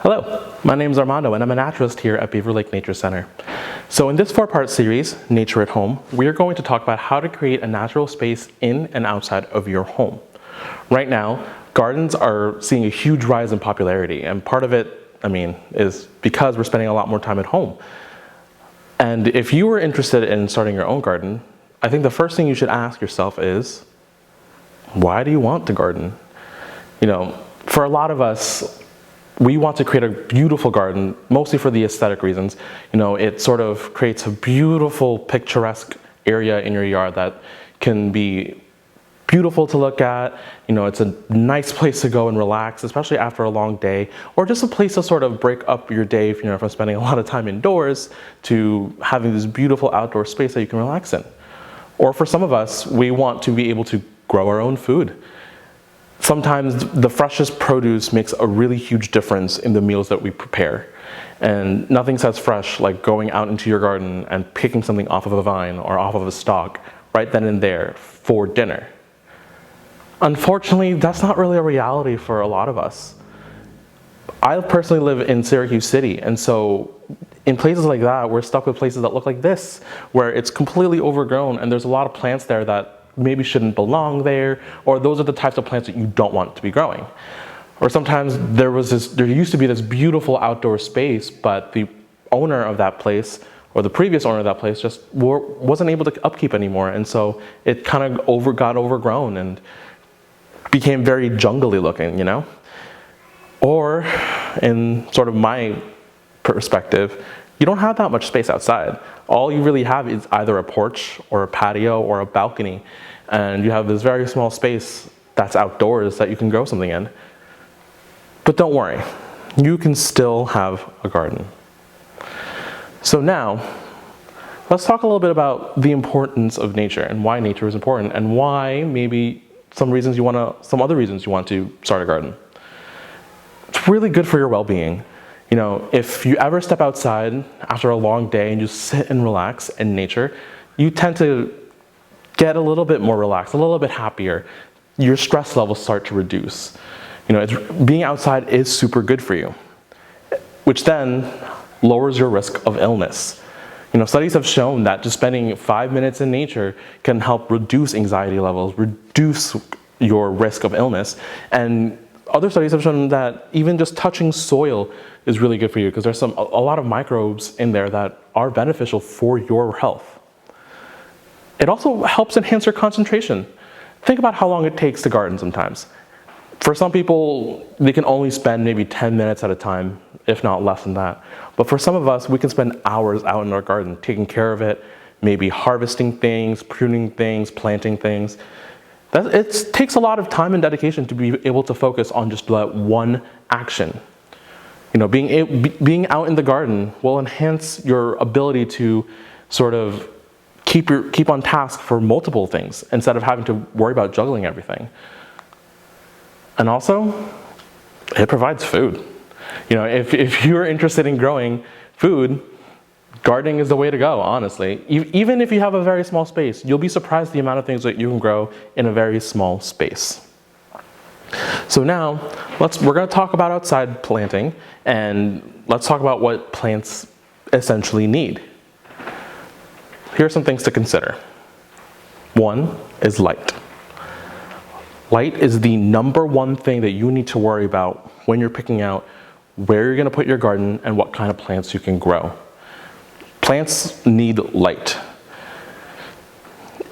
Hello, my name is Armando and I'm a naturalist here at Beaver Lake Nature Center. So in this 4-part series, Nature at Home, we are going to talk about how to create a natural space in and outside of your home. Right now, gardens are seeing a huge rise in popularity, and part of it, is because we're spending a lot more time at home. And if you were interested in starting your own garden, I think the first thing you should ask yourself is, why do you want to garden? For a lot of us, we want to create a beautiful garden, mostly for the aesthetic reasons. It sort of creates a beautiful, picturesque area in your yard that can be beautiful to look at. It's a nice place to go and relax, especially after a long day, or just a place to sort of break up your day, from spending a lot of time indoors to having this beautiful outdoor space that you can relax in. Or for some of us, we want to be able to grow our own food. Sometimes the freshest produce makes a really huge difference in the meals that we prepare. And nothing says fresh like going out into your garden and picking something off of a vine or off of a stalk right then and there for dinner. Unfortunately, that's not really a reality for a lot of us. I personally live in Syracuse City, and so in places like that, we're stuck with places that look like this, where it's completely overgrown and there's a lot of plants there that maybe shouldn't belong there, or those are the types of plants that you don't want to be growing. Or sometimes there used to be this beautiful outdoor space, but the owner of that place, or the previous owner of that place, just wasn't able to upkeep anymore, and so it kind of got overgrown and became very jungly looking, Or, in sort of my perspective, you don't have that much space outside. All you really have is either a porch or a patio or a balcony, and you have this very small space that's outdoors that you can grow something in. But don't worry, you can still have a garden. So now, let's talk a little bit about the importance of nature and why nature is important, and why maybe some other reasons you want to start a garden. It's really good for your well-being. If you ever step outside after a long day and just sit and relax in nature, you tend to get a little bit more relaxed, a little bit happier. Your stress levels start to reduce. Being outside is super good for you, which then lowers your risk of illness. Studies have shown that just spending 5 minutes in nature can help reduce anxiety levels, reduce your risk of illness, and other studies have shown that even just touching soil is really good for you because there's a lot of microbes in there that are beneficial for your health. It also helps enhance your concentration. Think about how long it takes to garden sometimes. For some people, they can only spend maybe 10 minutes at a time, if not less than that. But for some of us, we can spend hours out in our garden, taking care of it, maybe harvesting things, pruning things, planting things. It takes a lot of time and dedication to be able to focus on just that one action. Being out in the garden will enhance your ability to sort of keep on task for multiple things instead of having to worry about juggling everything. And also, it provides food. If you're interested in growing food, gardening is the way to go, honestly. Even if you have a very small space, you'll be surprised the amount of things that you can grow in a very small space. So now, we're going to talk about outside planting, and let's talk about what plants essentially need. Here are some things to consider. One is light. Light is the number one thing that you need to worry about when you're picking out where you're going to put your garden and what kind of plants you can grow. Plants need light.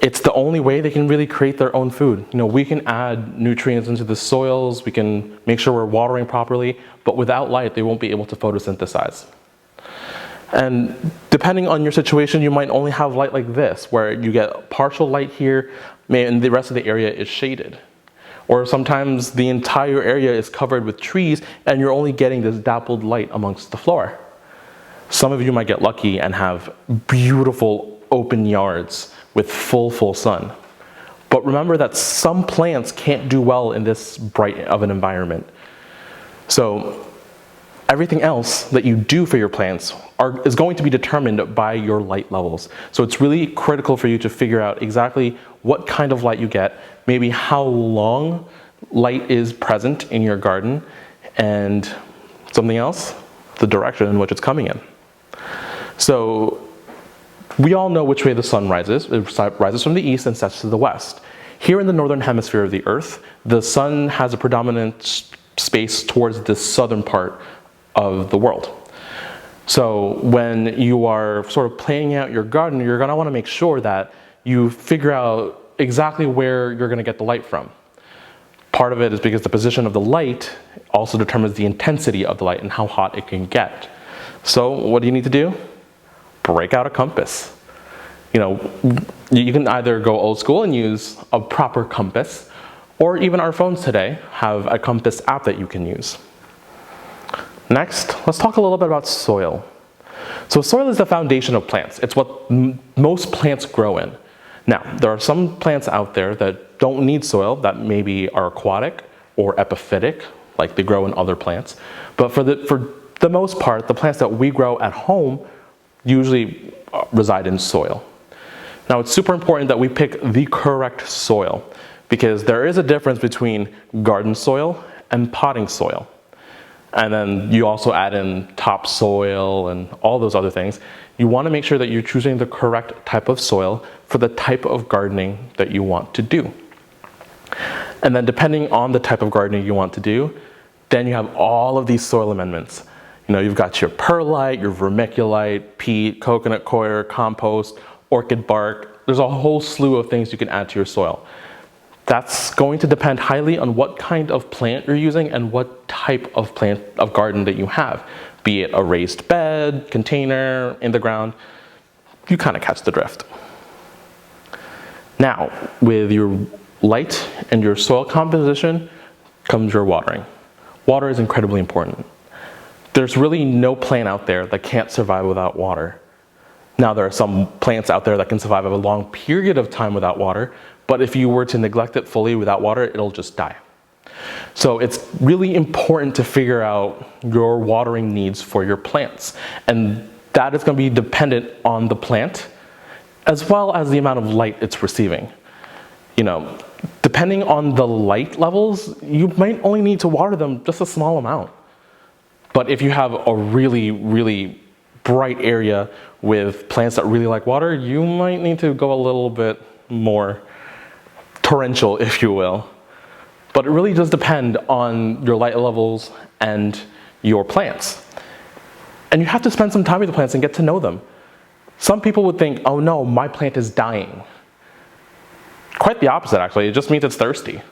It's the only way they can really create their own food. We can add nutrients into the soils, we can make sure we're watering properly, but without light, they won't be able to photosynthesize. And depending on your situation, you might only have light like this, where you get partial light here, and the rest of the area is shaded. Or sometimes the entire area is covered with trees, and you're only getting this dappled light amongst the floor. Some of you might get lucky and have beautiful open yards with full sun. But remember that some plants can't do well in this bright of an environment. So everything else that you do for your plants is going to be determined by your light levels. So it's really critical for you to figure out exactly what kind of light you get, maybe how long light is present in your garden, and Something else, the direction in which it's coming in. So we all know which way the sun rises. It rises from the east and sets to the west. Here in the northern hemisphere of the Earth, the sun has a predominant space towards the southern part of the world. So when you are sort of planning out your garden, you're going to want to make sure that you figure out exactly where you're going to get the light from. Part of it is because the position of the light also determines the intensity of the light and how hot it can get. So what do you need to do? Break out a compass. You know, you can either go old school and use a proper compass, or even our phones today have a compass app that you can use. Next, let's talk a little bit about soil. So soil is the foundation of plants. It's what most plants grow in. Now, there are some plants out there that don't need soil, that maybe are aquatic or epiphytic, like they grow in other plants. But for the most part, the plants that we grow at home usually reside in soil. Now, it's super important that we pick the correct soil, because there is a difference between garden soil and potting soil. And then you also add in topsoil and all those other things. You want to make sure that you're choosing the correct type of soil for the type of gardening that you want to do. And then depending on the type of gardening you want to do, then you have all of these soil amendments. You know, you've got your perlite, your vermiculite, peat, coconut coir, compost, orchid bark. There's a whole slew of things you can add to your soil. That's going to depend highly on what kind of plant you're using and what type of garden that you have. Be it a raised bed, container, in the ground, you kind of catch the drift. Now, with your light and your soil composition comes your watering. Water is incredibly important. There's really no plant out there that can't survive without water. Now, there are some plants out there that can survive a long period of time without water, but if you were to neglect it fully without water, it'll just die. So it's really important to figure out your watering needs for your plants. And that is going to be dependent on the plant, as well as the amount of light it's receiving. You know, depending on the light levels, you might only need to water them just a small amount. But if you have a really, really bright area with plants that really like water, you might need to go a little bit more torrential, if you will. But it really does depend on your light levels and your plants. And you have to spend some time with the plants and get to know them. Some people would think, oh no, my plant is dying. Quite the opposite, actually. It just means it's thirsty.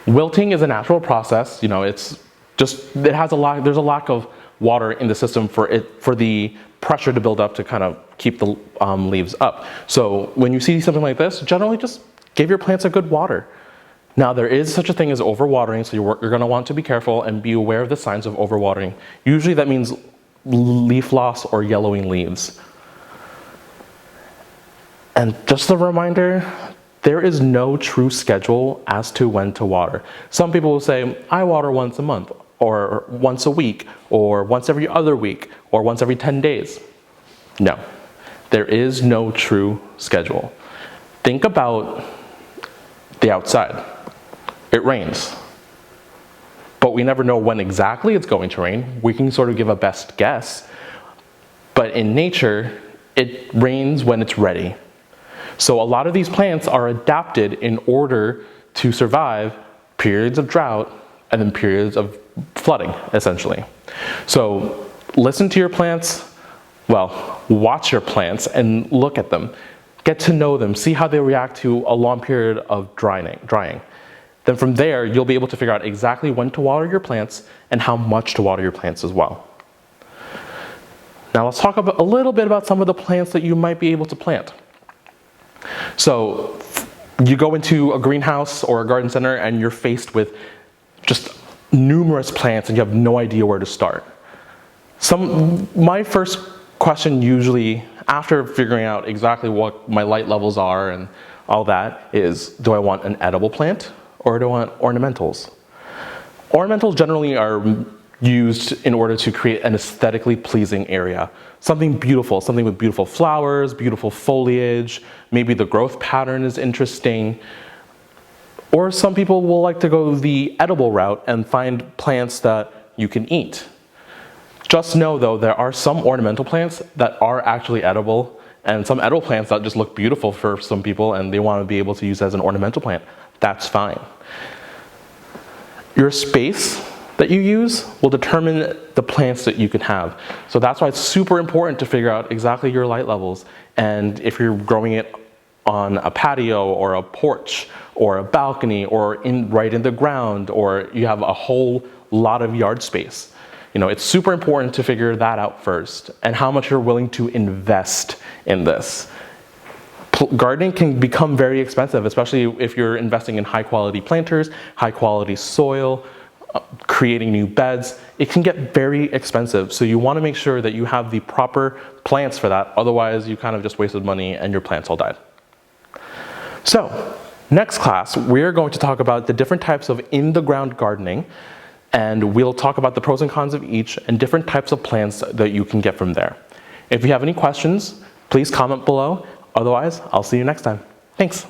Wilting is a natural process. You know, there's a lack of water in the system for the pressure to build up to kind of keep the leaves up. So when you see something like this, generally just give your plants a good water. Now, there is such a thing as overwatering, so you're going to want to be careful and be aware of the signs of overwatering. Usually that means leaf loss or yellowing leaves. And just a reminder, there is no true schedule as to when to water. Some people will say, I water once a month, or once a week, or once every other week, or once every 10 days. No, there is no true schedule. Think about the outside. It rains, but we never know when exactly it's going to rain. We can sort of give a best guess, but in nature, it rains when it's ready. So a lot of these plants are adapted in order to survive periods of drought and then periods of flooding, essentially. So listen to your plants, well, watch your plants and look at them. Get to know them, see how they react to a long period of drying. Then from there, you'll be able to figure out exactly when to water your plants and how much to water your plants as well. Now let's talk a little bit about some of the plants that you might be able to plant. So you go into a greenhouse or a garden center and you're faced with just numerous plants and you have no idea where to start. My first question usually, after figuring out exactly what my light levels are and all that, is, do I want an edible plant or do I want ornamentals? Ornamentals generally are used in order to create an aesthetically pleasing area. Something beautiful, something with beautiful flowers, beautiful foliage, maybe the growth pattern is interesting. Or some people will like to go the edible route and find plants that you can eat. Just know though, there are some ornamental plants that are actually edible, and some edible plants that just look beautiful for some people and they want to be able to use as an ornamental plant. That's fine. Your space that you use will determine the plants that you can have. So that's why it's super important to figure out exactly your light levels, and if you're growing it on a patio or a porch or a balcony or right in the ground, or you have a whole lot of yard space. It's super important to figure that out first, and how much you're willing to invest in this. Gardening can become very expensive, especially if you're investing in high quality planters, high quality soil, creating new beds. It can get very expensive, so you want to make sure that you have the proper plants for that, otherwise you kind of just wasted money and your plants all died. So, next class, we're going to talk about the different types of in-the-ground gardening, and we'll talk about the pros and cons of each and different types of plants that you can get from there. If you have any questions, please comment below. Otherwise, I'll see you next time. Thanks.